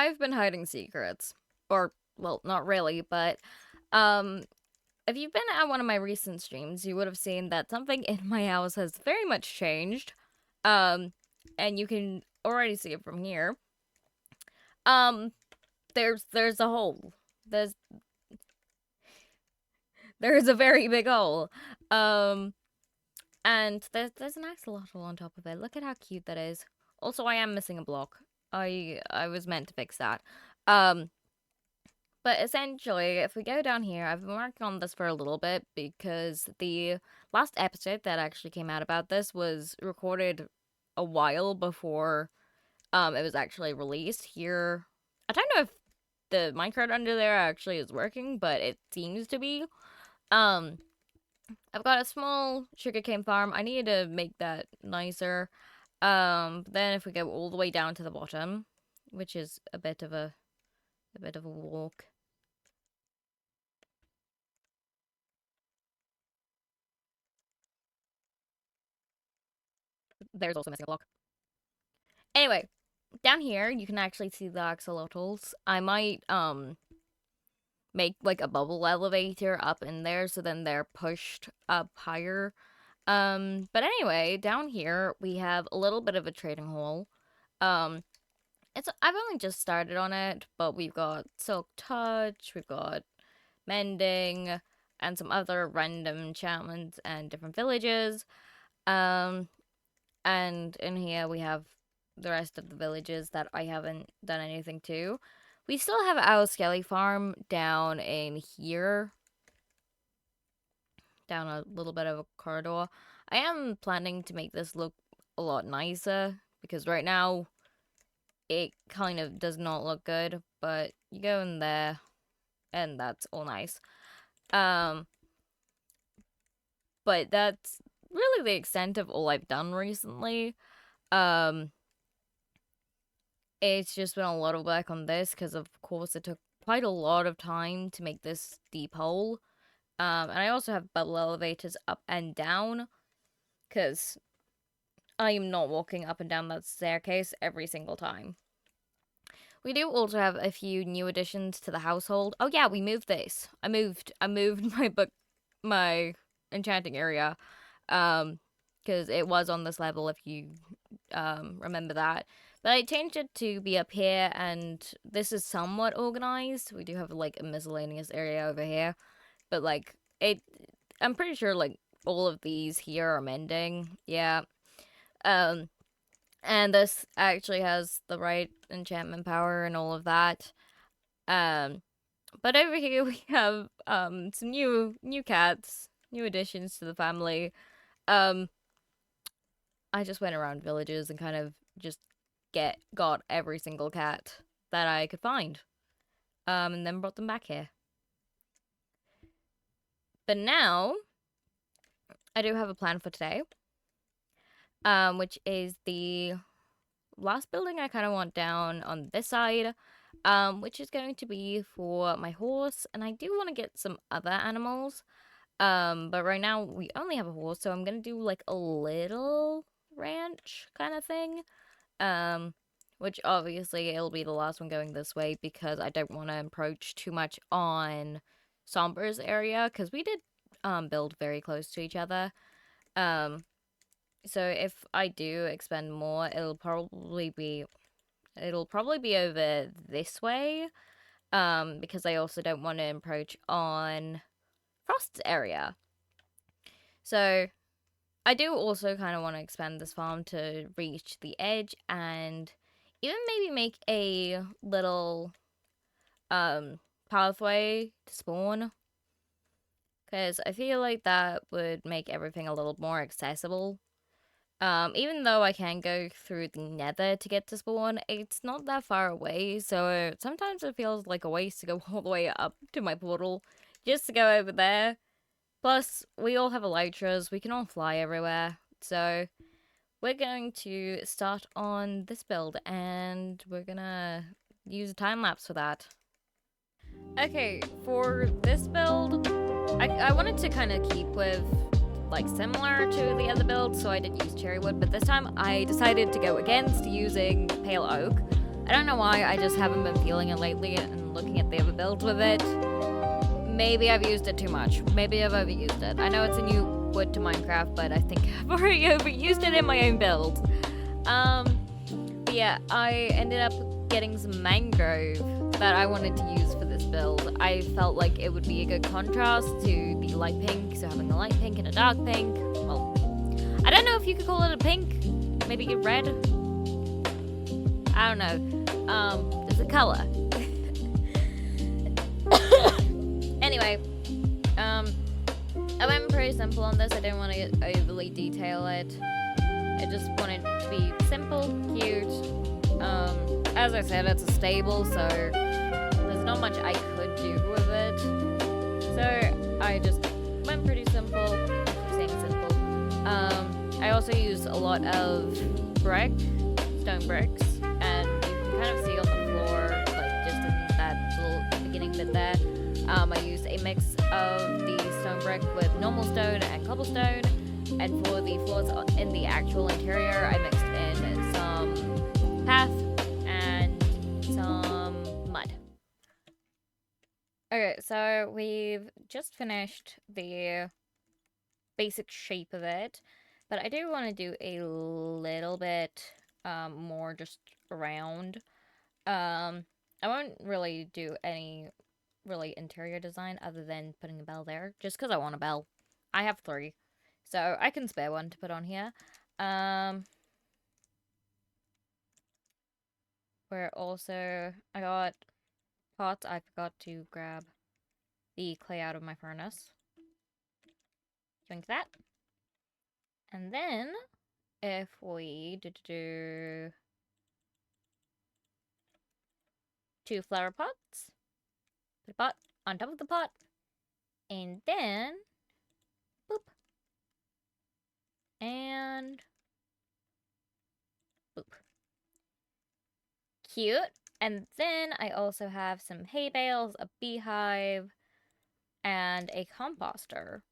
I've been hiding secrets. Or, well, not really, but, um, if you've been at one of my recent streams, you would have seen that something in my house has very much changed. Um, and you can already see it from here. Um, there's a hole. There's there's a very big hole. Um, and there's an axolotl on top of it. Look at how cute that is. Also, I am missing a block. I was meant to fix that. Um, But essentially, if we go down here, I've been working on this for a little bit because the last episode that actually came out about this was recorded a while before it was actually released here. I don't know if the minecart under there actually is working, but it seems to be. Um I've got a small sugarcane farm. I need to make that nicer. Then if we go all the way down to the bottom, which is a bit of a walk. There's also missing a block. Anyway, down here you can actually see the axolotls. I might make like a bubble elevator up in there so then they're pushed up higher. But anyway, down here we have a little bit of a trading hall. Um I've only just started on it, but we've got Silk Touch, we've got Mending, and some other random enchantments and different villages. Um and in here we have the rest of the villages that I haven't done anything to. We still have our Skelly farm down in here, down a little bit of a corridor. I am planning to make this look a lot nicer because right now it kind of does not look good, but you go in there and that's all nice. Um, but that's really the extent of all I've done recently. Um, It's just been a lot of work on this because, of course, it took quite a lot of time to make this deep hole. And I also have bubble elevators up and down because I am not walking up and down that staircase every single time. We do also have a few new additions to the household. Oh yeah, we moved this. I moved my enchanting area. Because it was on this level if you remember that. But I changed it to be up here, and this is somewhat organized. We do have like a miscellaneous area over here, but like it, I'm pretty sure like all of these here are mending. Yeah. Um, and this actually has the right enchantment power and all of that. Um, but over here we have some new cats, new additions to the family. Um, I just went around villages and kind of just got every single cat that I could find. And then brought them back here. But now I do have a plan for today. Which is the last building I kind of want down on this side. Which is going to be for my horse, and I do want to get some other animals. But right now we only have a horse, so I'm gonna do like a little ranch kind of thing. Which obviously it'll be the last one going this way because I don't want to encroach too much on Somber's area because we did build very close to each other. So if I do expend more, it'll probably be over this way. Because I also don't want to encroach on Frost's area. So I do also kind of want to expand this farm to reach the edge and even maybe make a little pathway to spawn. Because I feel like that would make everything a little more accessible. Even though I can go through the nether to get to spawn, it's not that far away, so sometimes it feels like a waste to go all the way up to my portal just to go over there. Plus, we all have elytras, we can all fly everywhere, so we're going to start on this build, and we're gonna use a time-lapse for that. Okay, for this build, I wanted to kind of keep with like similar to the other build, so I did use cherry wood, but this time I decided to go against using pale oak. I don't know why, I just haven't been feeling it lately and looking at the other builds with it. Maybe I've used it too much. Maybe I've overused it. I know it's a new wood to Minecraft, but I think I've already overused it in my own build. But yeah, I ended up getting some mangrove that I wanted to use for this build. I felt like it would be a good contrast to the light pink, so having a light pink and a dark pink. Well, I don't know if you could call it a pink. Maybe a red. I don't know. There's a color. Anyway, I went pretty simple on this. I didn't want to overly detail it. I just wanted it to be simple, cute. As I said, it's a stable, so there's not much I could do with it. So I just went pretty simple. I'm saying simple. I also used a lot of stone bricks, and you can kind of see on the floor, like just in that little beginning bit there. I used a mix of the stone brick with normal stone and cobblestone, and for the floors in the actual interior, I mixed in some path and some mud. Okay, so we've just finished the basic shape of it, but I do want to do a little bit more just around. I won't really do any really interior design other than putting a bell there, just because I want a bell. I have 3, so I can spare one to put on here. Where also I got pots. I forgot to grab the clay out of my furnace. Drink that. And then if we do 2 flower pots, put a pot on top of the pot, and then boop and boop. Cute. And then I also have some hay bales, a beehive, and a composter.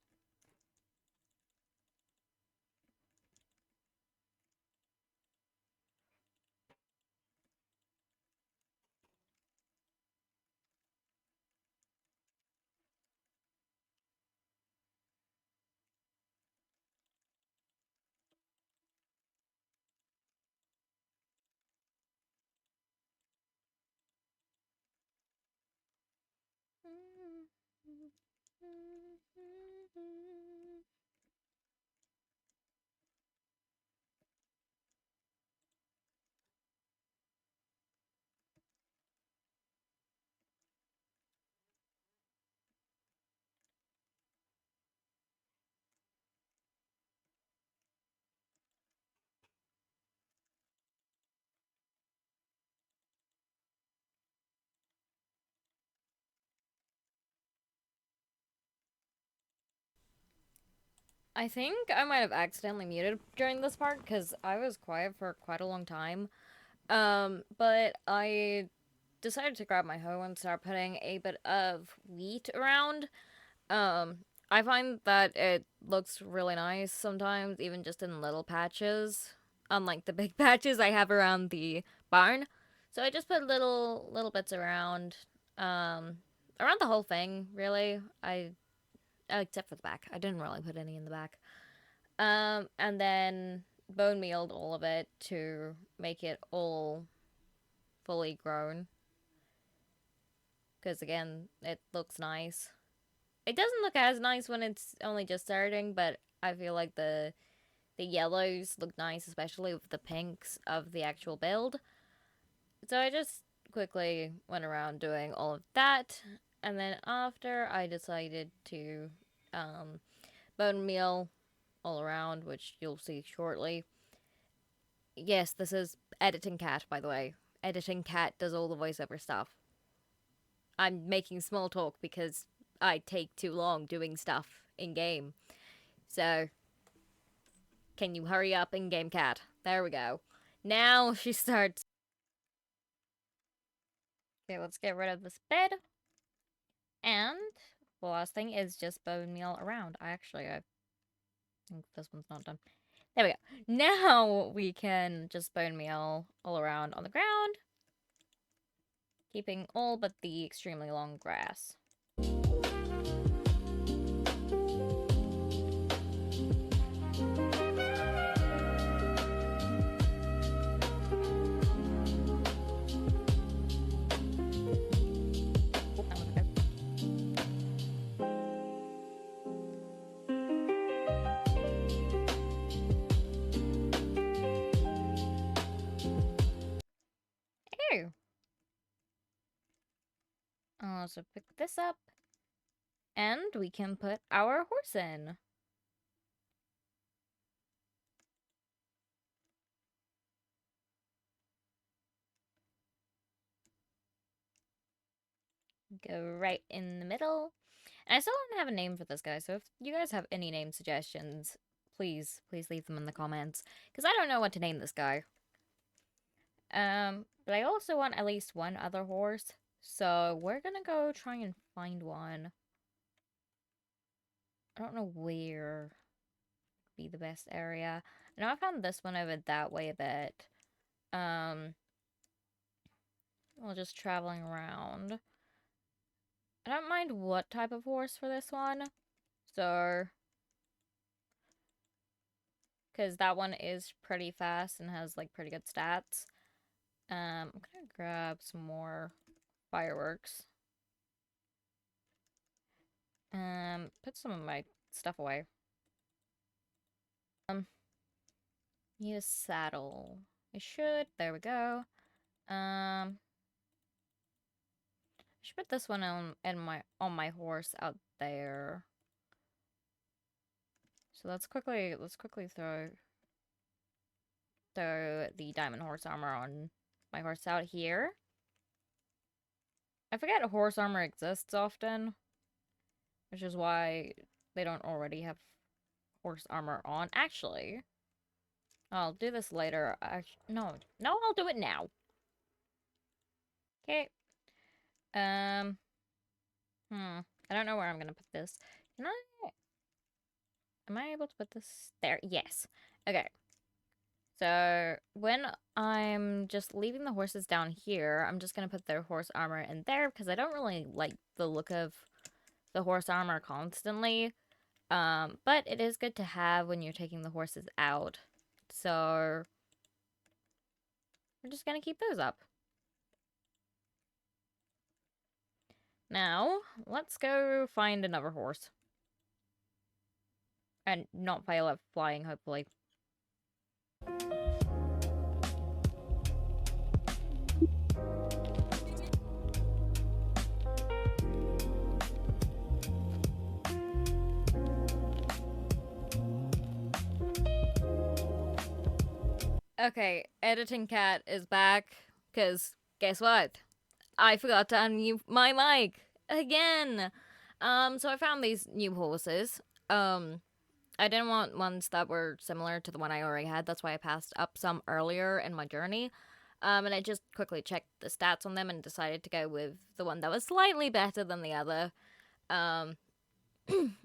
I think I might have accidentally muted during this part because I was quiet for quite a long time. But I decided to grab my hoe and start putting a bit of wheat around. Um, I find that it looks really nice sometimes, even just in little patches, unlike the big patches I have around the barn. So I just put little bits around, around the whole thing. Really, except for the back. I didn't really put any in the back. And then bone mealed all of it to make it all fully grown. Because again, it looks nice. It doesn't look as nice when it's only just starting, but I feel like the yellows look nice, especially with the pinks of the actual build. So I just quickly went around doing all of that, and then after I decided to bone meal all around, which you'll see shortly. Yes, this is Editing Cat, by the way. Editing Cat does all the voiceover stuff. I'm making small talk because I take too long doing stuff in game. So, can you hurry up, in game cat? There we go. Now she starts. Okay, let's get rid of this bed. And the last thing is just bone meal around. I think this one's not done. There we go. Now we can just bone meal all around on the ground. keeping all but the extremely long grass. Oh, I'll also pick this up. And we can put our horse in. Go right in the middle. And I still don't have a name for this guy, so if you guys have any name suggestions, please leave them in the comments. Because I don't know what to name this guy. But I also want at least one other horse. So we're gonna go try and find one. I don't know where would be the best area. I know I found this one over that way a bit. While just traveling around. I don't mind what type of horse for this one. So, because that one is pretty fast and has like pretty good stats. I'm gonna grab some more fireworks. Put some of my stuff away. Need a saddle. I should. There we go. I should put this one on my horse out there. So let's quickly throw the diamond horse armor on my horse out here. I forget horse armor exists often, which is why they don't already have horse armor on. Actually, I'll do this later. No, I'll do it now. Okay. I don't know where I'm gonna put this. Can I? Am I able to put this there? Yes. Okay. So when I'm just leaving the horses down here, I'm just gonna put their horse armor in there because I don't really like the look of the horse armor constantly. But it is good to have when you're taking the horses out. So we're just gonna keep those up. Now, let's go find another horse. And not fail at flying, hopefully. Okay, editing cat is back, because guess what? I forgot to unmute my mic again. So I found these new horses. I didn't want ones that were similar to the one I already had. That's why I passed up some earlier in my journey. And I just quickly checked the stats on them and decided to go with the one that was slightly better than the other.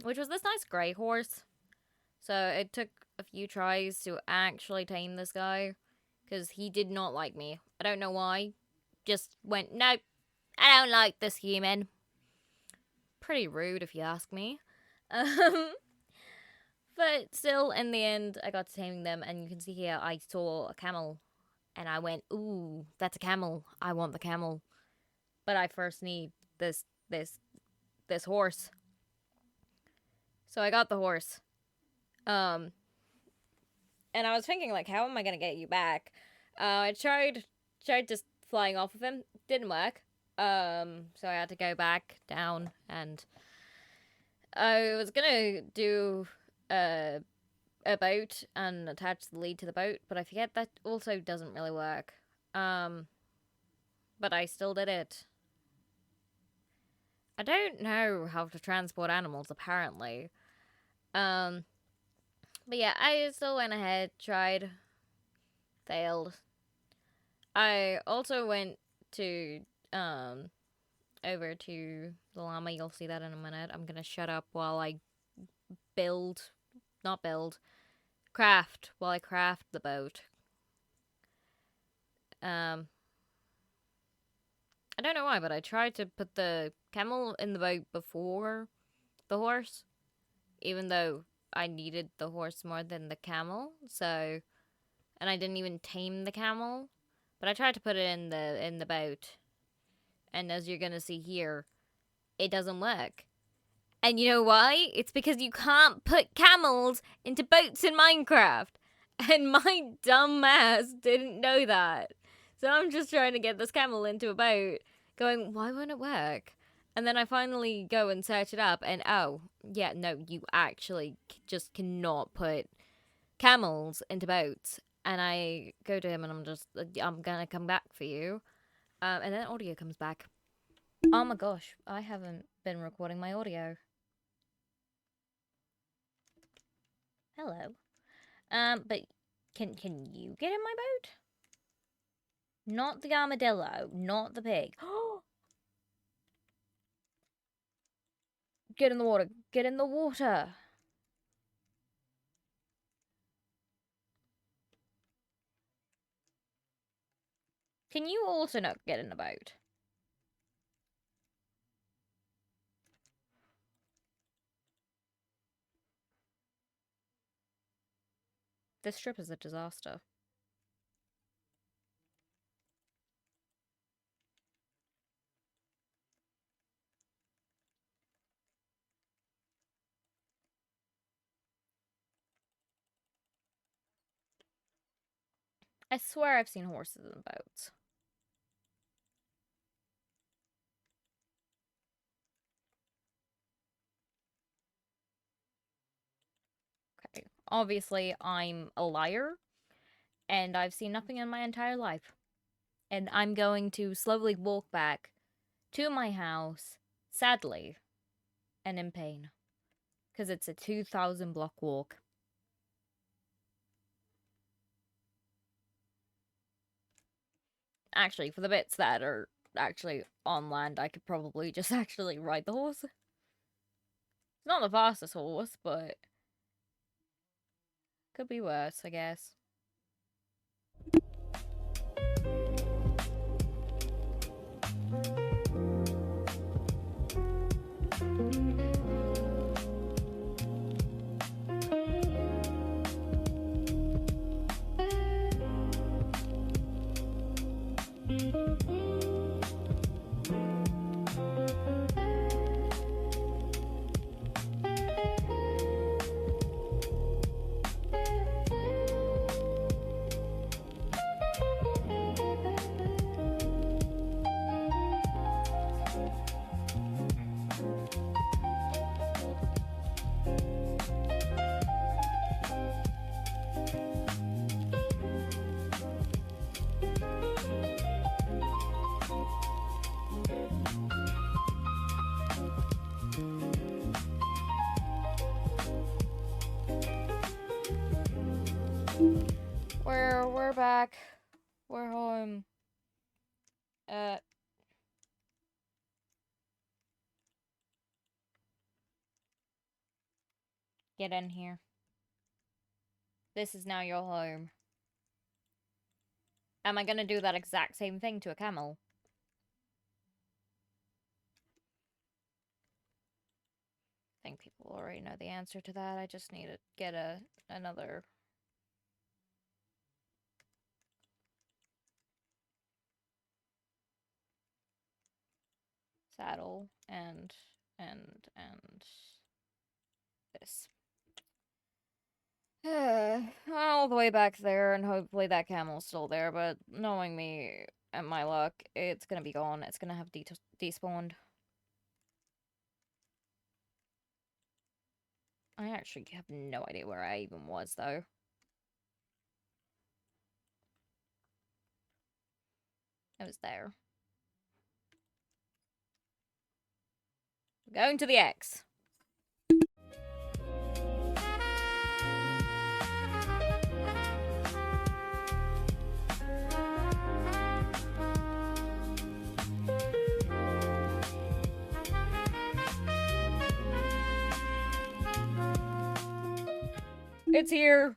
Which was this nice grey horse. So it took a few tries to actually tame this guy, because he did not like me. I don't know why. Just went, nope, I don't like this human. Pretty rude if you ask me. But still, in the end, I got to taming them, and you can see here I saw a camel, and I went, ooh, that's a camel. I want the camel. But I first need this horse. So I got the horse. And I was thinking, like, how am I gonna get you back? I tried just flying off of him. Didn't work. So I had to go back down, and I was gonna do a boat and attach the lead to the boat, but I forget that also doesn't really work. But I still did it. I don't know how to transport animals, apparently. But yeah, I still went ahead, tried, failed. I also went to, over to the llama. You'll see that in a minute. I'm gonna shut up while I craft, while I craft the boat. I don't know why, but I tried to put the camel in the boat before the horse, even though I needed the horse more than the camel. So, and I didn't even tame the camel, but I tried to put it in the boat. And as you're gonna see here, it doesn't work. And you know why? It's because you can't put camels into boats in Minecraft. And my dumb ass didn't know that. So I'm just trying to get this camel into a boat, going, why won't it work? And then I finally go and search it up, and oh, yeah, no, you actually just cannot put camels into boats. And I go to him and I'm gonna come back for you. And then audio comes back. Oh my gosh, I haven't been recording my audio. Hello. But can you get in my boat? Not the armadillo, not the pig. Get in the water. Get in the water. Can you also not get in the boat? This trip is a disaster. I swear I've seen horses in boats. Okay. Obviously, I'm a liar, and I've seen nothing in my entire life. And I'm going to slowly walk back to my house, sadly, and in pain. Because it's a 2,000 block walk. Actually, for the bits that are actually on land, I could probably just actually ride the horse. It's not the fastest horse, but could be worse, I guess. We're back. We're home. Get in here. This is now your home. Am I gonna do that exact same thing to a camel? I think people already know the answer to that. I just need to get another saddle and this. All the way back there, and hopefully that camel's still there, but knowing me and my luck, it's gonna be gone. It's gonna have despawned. I actually have no idea where I even was, though. I was there. Going to the X. It's here.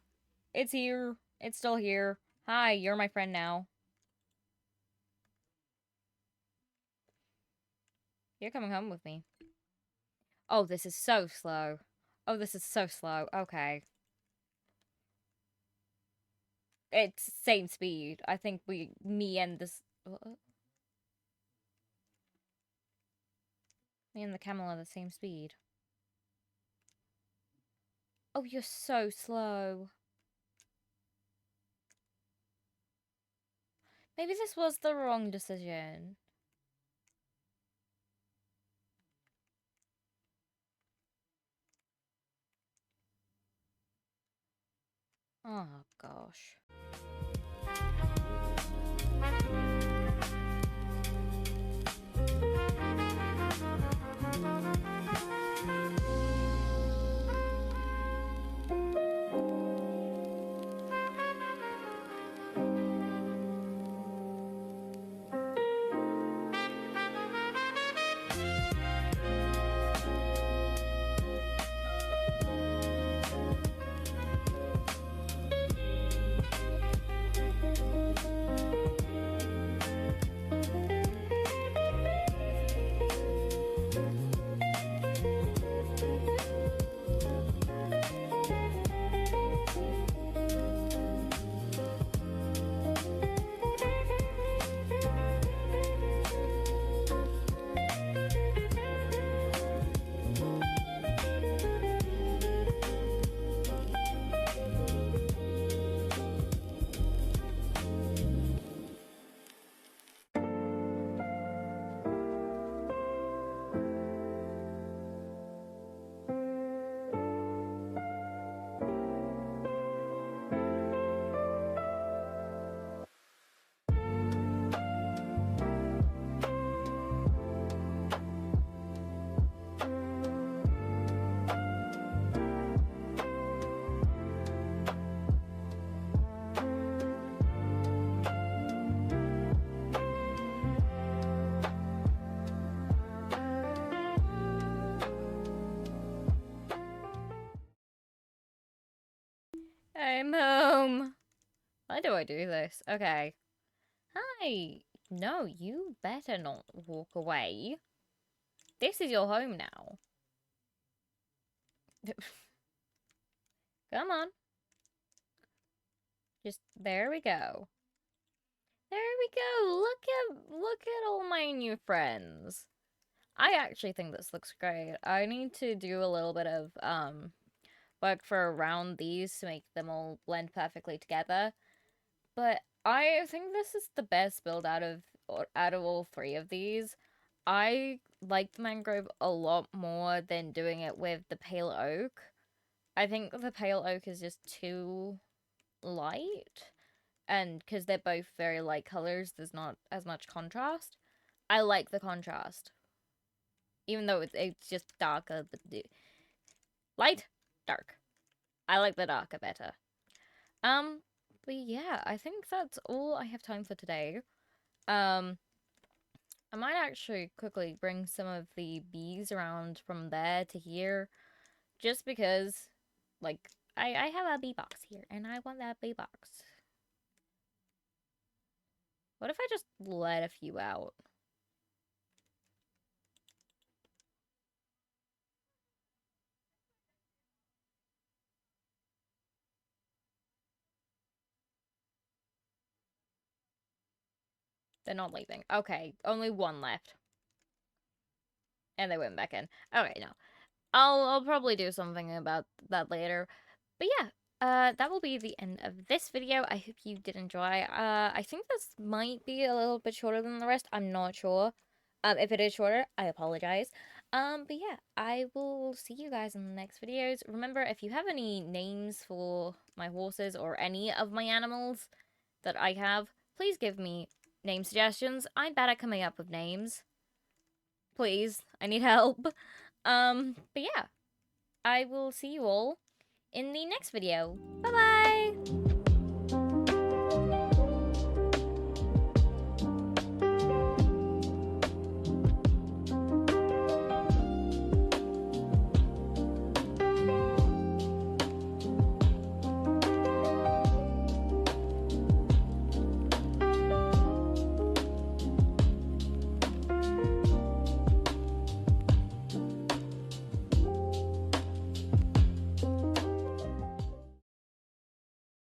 It's here. It's still here. Hi, you're my friend now. You're coming home with me. Oh, this is so slow. Oh, this is so slow. Okay. It's same speed. I think me and this... Me and the camel are the same speed. Oh, you're so slow. Maybe this was the wrong decision. Oh, gosh. I'm home. Why do I do this? Okay. Hi. No, you better not walk away. This is your home now. Come on. Just there we go. There we go. Look at all my new friends. I actually think this looks great. I need to do a little bit of work for around these to make them all blend perfectly together. But I think this is the best build out of all three of these. I like the mangrove a lot more than doing it with the pale oak. I think the pale oak is just too light, and because they're both very light colors, there's not as much contrast. I like the contrast, even though it's just darker. Light, dark. I like the darker better. But yeah, I think that's all I have time for today. I might actually quickly bring some of the bees around from there to here, just because, like, I have a bee box here, and I want that bee box. What if I just let a few out? They're not leaving. Okay, only one left. And they went back in. Okay, no. I'll probably do something about that later. But yeah, that will be the end of this video. I hope you did enjoy. I think this might be a little bit shorter than the rest. I'm not sure. If it is shorter, I apologize. But yeah, I will see you guys in the next videos. Remember, if you have any names for my horses or any of my animals that I have, please give me name suggestions. I'm bad at coming up with names. Please, I need help. But yeah, I will see you all in the next video. Bye-bye!